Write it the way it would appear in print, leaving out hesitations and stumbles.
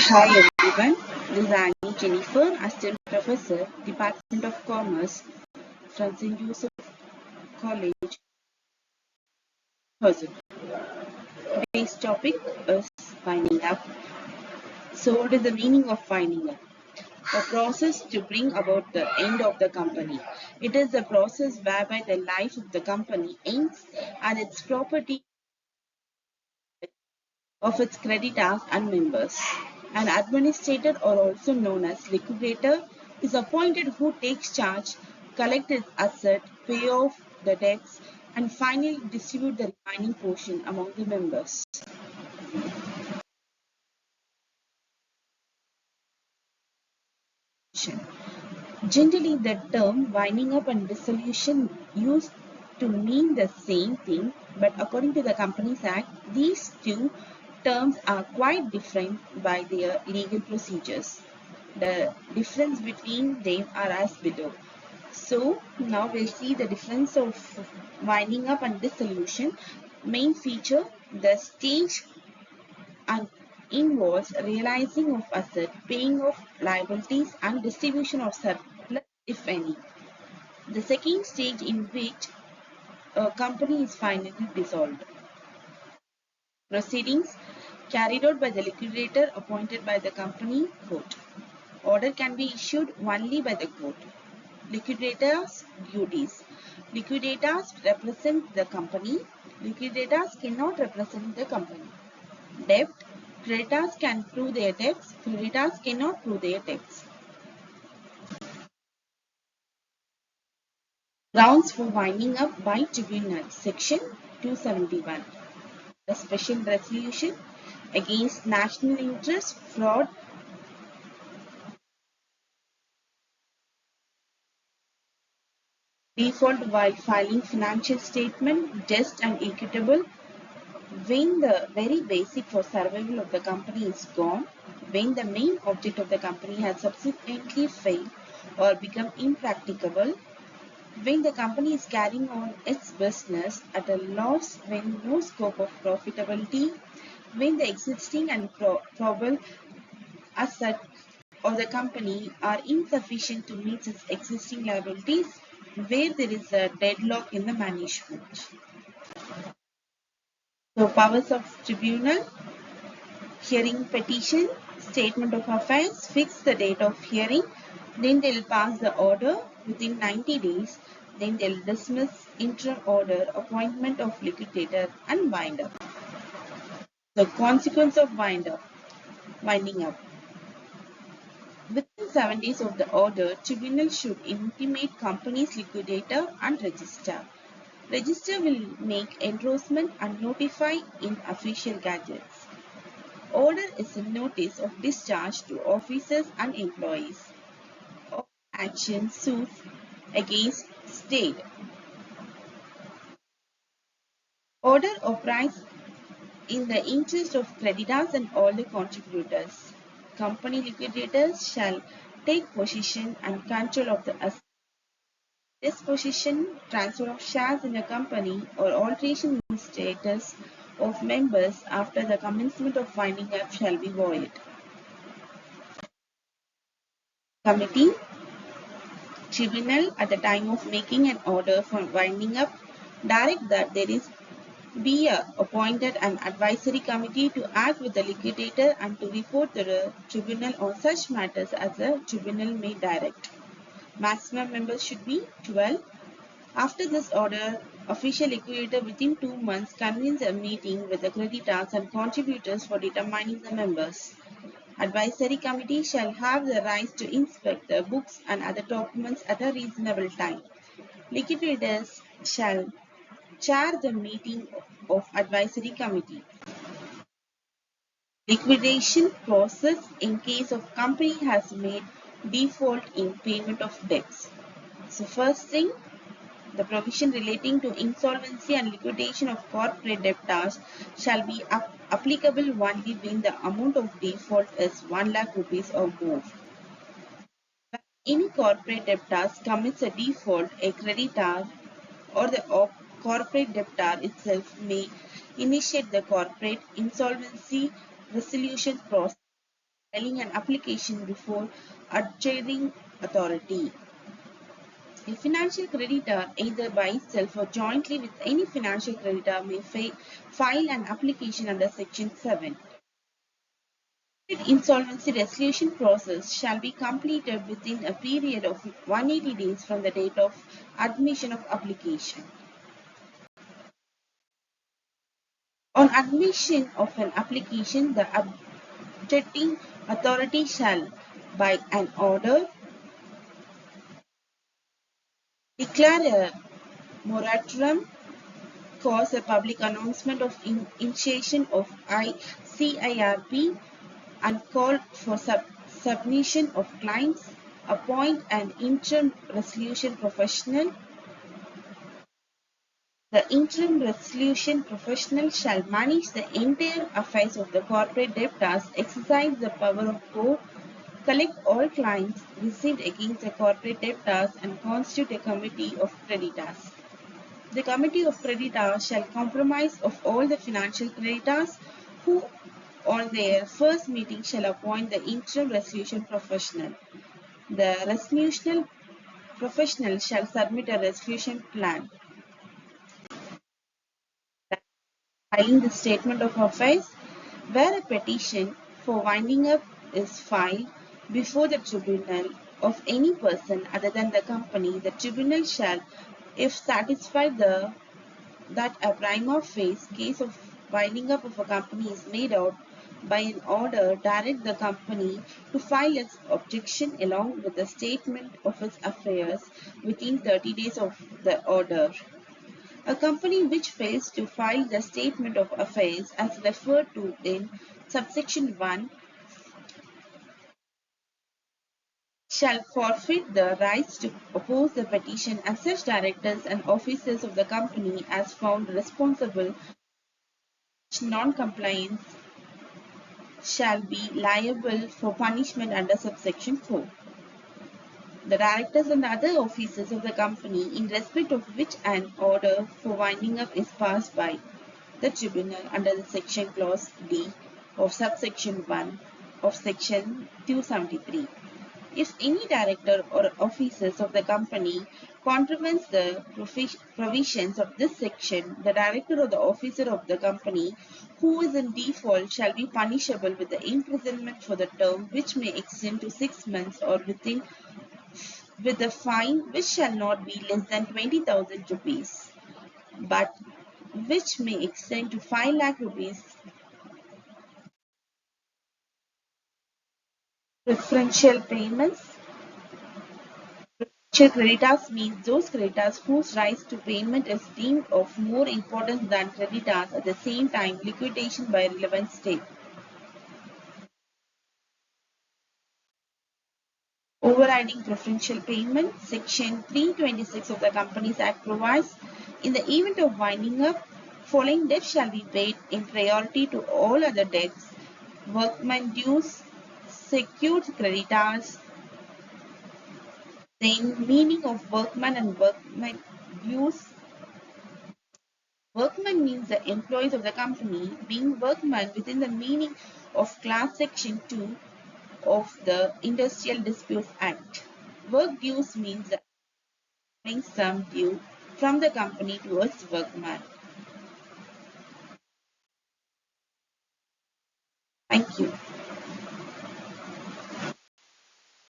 Hi everyone, this is Annie Jennifer, Assistant Professor, Department of Commerce from St.Josephs College, Housing. Today's topic is winding up. So, what is the meaning of winding up? A process to bring about the end of the company. It is a process whereby the life of the company ends and its property of its creditors and members. An administrator, or also known as liquidator, is appointed who takes charge, collects its asset, pay off the debts, and finally distribute the remaining portion among the members. Generally, the term winding up and dissolution used to mean the same thing, but according to the Companies Act, these two terms are quite different by their legal procedures. The difference between them are as below. So now we'll see the difference of winding up and dissolution. Main feature, the stage and involves realizing of asset, paying of liabilities and distribution of surplus if any. The second stage in which a company is finally dissolved. Proceedings carried out by the liquidator appointed by the company court. Order can be issued only by the court. Liquidators' duties. Liquidators represent the company. Liquidators cannot represent the company. Debt. Creditors can prove their debts. Creditors cannot prove their debts. Grounds for winding up by tribunal. Section 271. A special resolution against national interest, fraud, default while filing financial statement, just and equitable, when the very basic for survival of the company is gone, when the main object of the company has subsequently failed or become impracticable, when the company is carrying on its business at a loss, when no scope of profitability, when the existing and probable assets of the company are insufficient to meet its existing liabilities, where there is a deadlock in the management. So, powers of tribunal, hearing petition, statement of affairs, fix the date of hearing, then they'll pass the order within 90 days, then they'll dismiss interim order, appointment of liquidator and winder. The consequence of winding up. Within 7 days of the order, tribunal should intimate company's liquidator and register. Register will make endorsement and notify in official gazettes. Order is a notice of discharge to officers and employees. All action suits against state. Order operates in the interest of creditors and all the contributors. Company liquidators shall take possession and control of the asset. Disposition, transfer of shares in a company, or alteration in status of members after the commencement of winding up shall be void. Committee, tribunal at the time of making an order for winding up, direct that there is be appointed an advisory committee to act with the liquidator and to report to the tribunal on such matters as the tribunal may direct. Maximum members should be 12. After this order, official liquidator within 2 months convenes a meeting with the creditors and contributors for determining the members. Advisory committee shall have the right to inspect the books and other documents at a reasonable time. Liquidators shall chair the meeting of advisory committee. Liquidation process in case of company has made default in payment of debts. So first thing, the provision relating to insolvency and liquidation of corporate debtors shall be applicable only when the amount of default is 1 lakh rupees or more. When any corporate debtors commits a default, a creditor or the corporate debtor itself may initiate the corporate insolvency resolution process filing an application before adjudicating authority. A financial creditor, either by itself or jointly with any financial creditor, may file an application under Section 7. The insolvency resolution process shall be completed within a period of 180 days from the date of admission of application. On admission of an application, the adjudicating authority shall, by an order, declare a moratorium, cause a public announcement of initiation of CIRP, and call for submission of claims, appoint an interim resolution professional. The interim resolution professional shall manage the entire affairs of the corporate debtors, exercise the power of court, collect all claims received against the corporate debtors, and constitute a committee of creditors. The committee of creditors shall comprise of all the financial creditors who on their first meeting shall appoint the interim resolution professional. The resolution professional shall submit a resolution plan. Filing the statement of affairs, where a petition for winding up is filed before the tribunal of any person other than the company, the tribunal shall, if satisfied that a prima facie case of winding up of a company is made out, by an order direct the company to file its objection along with the statement of its affairs within 30 days of the order. A company which fails to file the statement of affairs as referred to in subsection 1 shall forfeit the rights to oppose the petition, and such directors and officers of the company as found responsible for non-compliance shall be liable for punishment under subsection 4. The directors and other officers of the company, in respect of which an order for winding up is passed by the tribunal under the section clause D of subsection 1 of section 273. If any director or officers of the company contravenes the provisions of this section, the director or the officer of the company who is in default shall be punishable with the imprisonment for the term which may extend to 6 months or with a fine which shall not be less than 20,000 rupees, but which may extend to 5 lakh rupees. Preferential payments. Preferential creditors means those creditors whose rights to payment is deemed of more importance than creditors at the same time liquidation by relevant state. Overriding preferential payment. Section 326 of the Companies Act provides, in the event of winding up, following debts shall be paid in priority to all other debts: workman dues, secured creditors. Then meaning of workman and workman dues. Workman means the employees of the company, being workmen within the meaning of class section 2 of the Industrial Disputes Act. Work dues means the sum due from the company towards workman.